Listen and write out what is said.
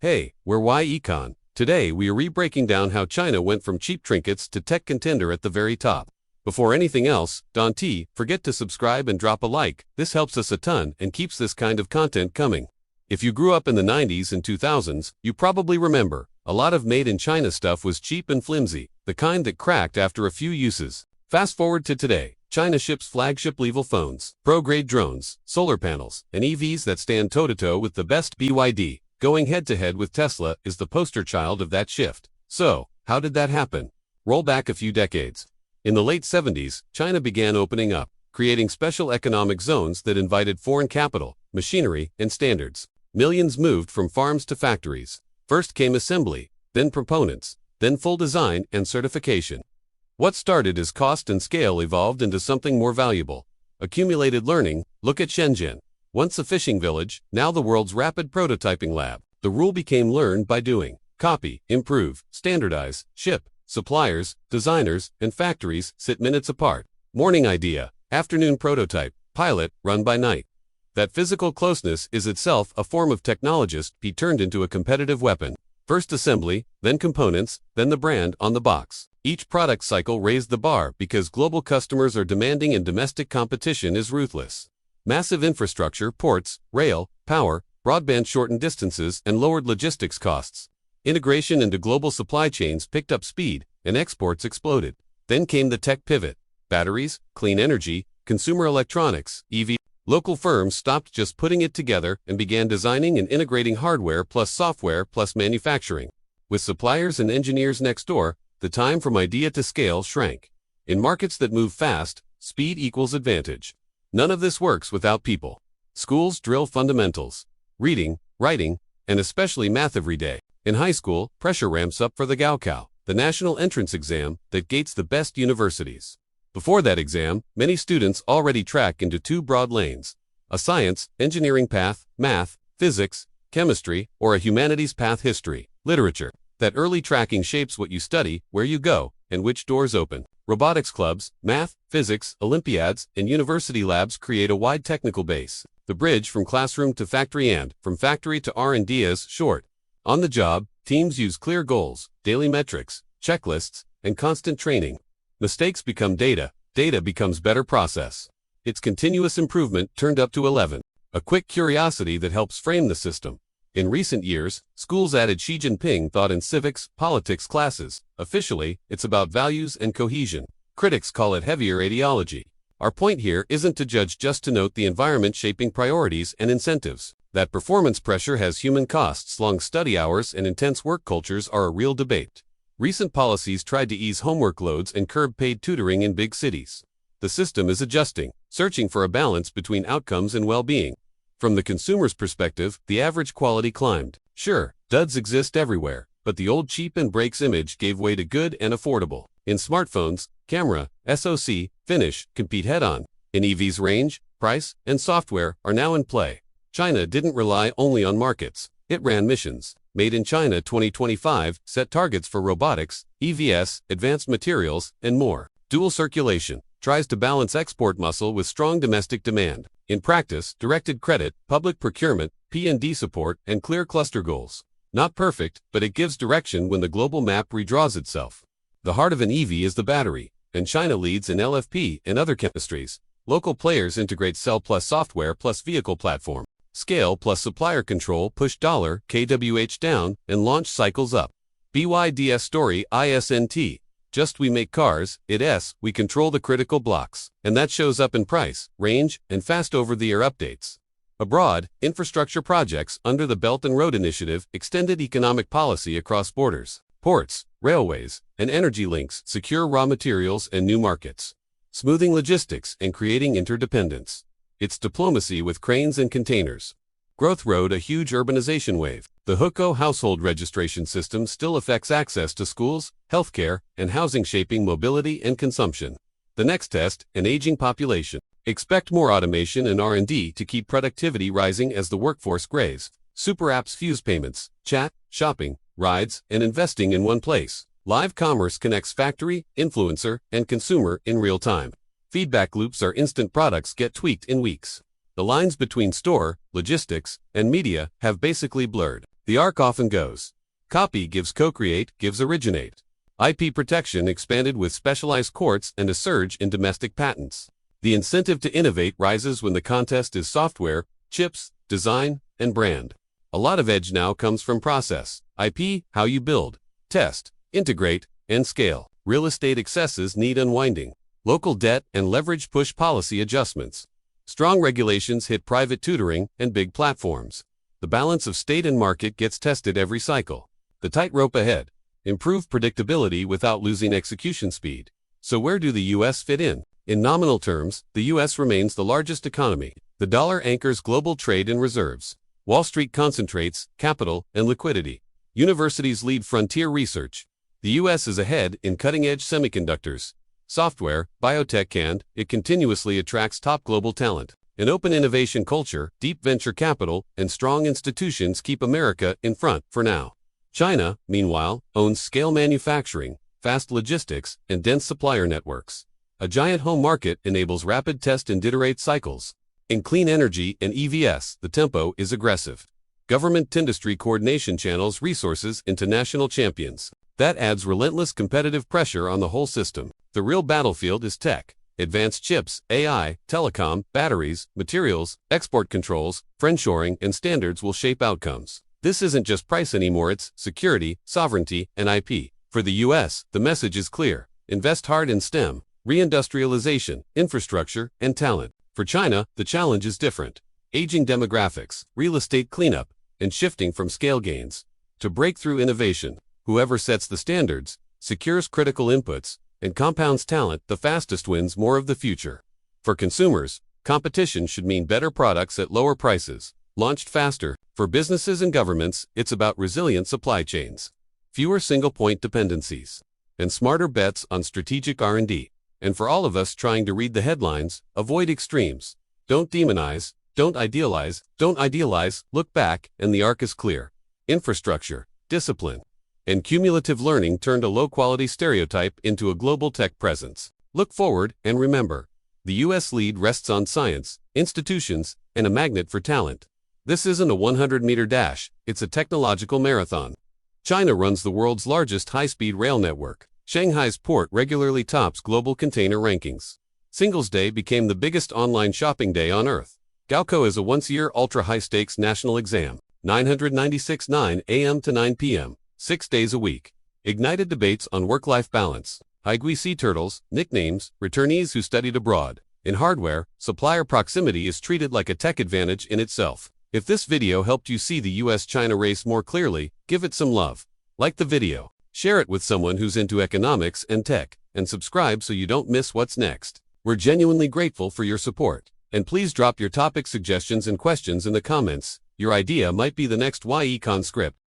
Hey, we're Econ. Today we are re-breaking down how China went from cheap trinkets to tech contender at the very top. Before anything else, don't forget to subscribe and drop a like. This helps us a ton and keeps this kind of content coming. If you grew up in the 90s and 2000s, you probably remember, a lot of made-in-China stuff was cheap and flimsy, the kind that cracked after a few uses. Fast forward to today, China ships flagship-level phones, pro-grade drones, solar panels, and EVs that stand toe-to-toe with the best. BYD, going head-to-head with Tesla, is the poster child of that shift. So, how did that happen? Roll back a few decades. In the late 70s, China began opening up, creating special economic zones that invited foreign capital, machinery, and standards. Millions moved from farms to factories. First came assembly, then components, then full design and certification. What started as cost and scale evolved into something more valuable. Accumulated learning. Look at Shenzhen. Once a fishing village, now the world's rapid prototyping lab. The rule became learn by doing. Copy, improve, standardize, ship. Suppliers, designers, and factories sit minutes apart. Morning idea, afternoon prototype, pilot, run by night. That physical closeness is itself a form of technologist be turned into a competitive weapon. First assembly, then components, then the brand on the box. Each product cycle raised the bar because global customers are demanding and domestic competition is ruthless. Massive infrastructure, ports, rail, power, broadband shortened distances and lowered logistics costs. Integration into global supply chains picked up speed, and exports exploded. Then came the tech pivot. Batteries, clean energy, consumer electronics, EV. Local firms stopped just putting it together and began designing and integrating hardware plus software plus manufacturing. With suppliers and engineers next door, the time from idea to scale shrank. In markets that move fast, speed equals advantage. None of this works without people. Schools drill fundamentals, reading, writing, and especially math every day. In high school, pressure ramps up for the Gaokao, the national entrance exam that gates the best universities. Before that exam, many students already track into two broad lanes: a science, engineering path, math, physics, chemistry, or a humanities path, history, literature. That early tracking shapes what you study, where you go, and which doors open. Robotics clubs, math, physics, Olympiads, and university labs create a wide technical base. The bridge from classroom to factory and from factory to R&D is short. On the job, teams use clear goals, daily metrics, checklists, and constant training. Mistakes become data, data becomes better process. It's continuous improvement turned up to 11. A quick curiosity that helps frame the system. In recent years, schools added Xi Jinping thought in civics, politics classes. Officially, it's about values and cohesion. Critics call it heavier ideology. Our point here isn't to judge, just to note the environment shaping priorities and incentives. That performance pressure has human costs. Long study hours and intense work cultures are a real debate. Recent policies tried to ease homework loads and curb paid tutoring in big cities. The system is adjusting, searching for a balance between outcomes and well-being. From the consumer's perspective, the average quality climbed. Sure, duds exist everywhere, but the old cheap and breaks image gave way to good and affordable. In smartphones, camera, SoC, finish compete head-on. In EVs, range, price, and software are now in play. China didn't rely only on markets. It ran missions. Made in China 2025 set targets for robotics, EVs, advanced materials, and more. Dual circulation tries to balance export muscle with strong domestic demand. In practice, directed credit, public procurement, P&D support, and clear cluster goals. Not perfect, but it gives direction when the global map redraws itself. The heart of an EV is the battery, and China leads in LFP and other chemistries. Local players integrate cell plus software plus vehicle platform. Scale plus supplier control push $kWh down and launch cycles up. BYDS story isn't just we make cars, we control the critical blocks. And that shows up in price, range, and fast over-the-air updates. Abroad, infrastructure projects under the Belt and Road Initiative extended economic policy across borders. Ports, railways, and energy links secure raw materials and new markets. Smoothing logistics and creating interdependence. It's diplomacy with cranes and containers. Growth rode a huge urbanization wave. The Hukou household registration system still affects access to schools, healthcare, and housing, shaping mobility and consumption. The next test, an aging population. Expect more automation and R&D to keep productivity rising as the workforce grows. Super apps fuse payments, chat, shopping, rides, and investing in one place. Live commerce connects factory, influencer, and consumer in real time. Feedback loops are instant, products get tweaked in weeks. The lines between store, logistics, and media have basically blurred. The arc often goes. Copy gives co-create, gives originate. IP protection expanded with specialized courts and a surge in domestic patents. The incentive to innovate rises when the contest is software, chips, design, and brand. A lot of edge now comes from process, IP, how you build, test, integrate, and scale. Real estate excesses need unwinding. Local debt and leverage push policy adjustments. Strong regulations hit private tutoring and big platforms. The balance of state and market gets tested every cycle. The tightrope ahead. Improve predictability without losing execution speed. So where do the US fit in? In nominal terms, the US remains the largest economy. The dollar anchors global trade and reserves. Wall Street concentrates capital and liquidity. Universities lead frontier research. The US is ahead in cutting-edge semiconductors, software, biotech, and it continuously attracts top global talent. An open innovation culture, deep venture capital, and strong institutions keep America in front for now. China, meanwhile, owns scale manufacturing, fast logistics, and dense supplier networks. A giant home market enables rapid test and iterate cycles. In clean energy and EVs, the tempo is aggressive. Government-industry coordination channels resources into national champions. That adds relentless competitive pressure on the whole system. The real battlefield is tech. Advanced chips, AI, telecom, batteries, materials, export controls, friendshoring, and standards will shape outcomes. This isn't just price anymore, it's security, sovereignty, and IP. For the US, the message is clear. Invest hard in STEM, reindustrialization, infrastructure, and talent. For China, the challenge is different. Aging demographics, real estate cleanup, and shifting from scale gains to breakthrough innovation. Whoever sets the standards, secures critical inputs, and compounds talent the fastest wins more of the future. For consumers, competition should mean better products at lower prices, launched faster. For businesses and governments, it's about resilient supply chains, fewer single-point dependencies, and smarter bets on strategic R&D. And for all of us trying to read the headlines, avoid extremes. Don't demonize, don't idealize, look back, and the arc is clear. Infrastructure, discipline, and cumulative learning turned a low-quality stereotype into a global tech presence. Look forward and remember, the US lead rests on science, institutions, and a magnet for talent. This isn't a 100-meter dash, it's a technological marathon. China runs the world's largest high-speed rail network. Shanghai's port regularly tops global container rankings. Singles Day became the biggest online shopping day on Earth. Gaokao is a once-a-year ultra-high-stakes national exam, 996 a.m. to 9 p.m., 6 days a week. Ignited debates on work-life balance. Haigui sea turtles, nicknames, returnees who studied abroad. In hardware, supplier proximity is treated like a tech advantage in itself. If this video helped you see the US-China race more clearly, give it some love. Like the video, share it with someone who's into economics and tech, and subscribe so you don't miss what's next. We're genuinely grateful for your support. And please drop your topic suggestions and questions in the comments. Your idea might be the next Econ script.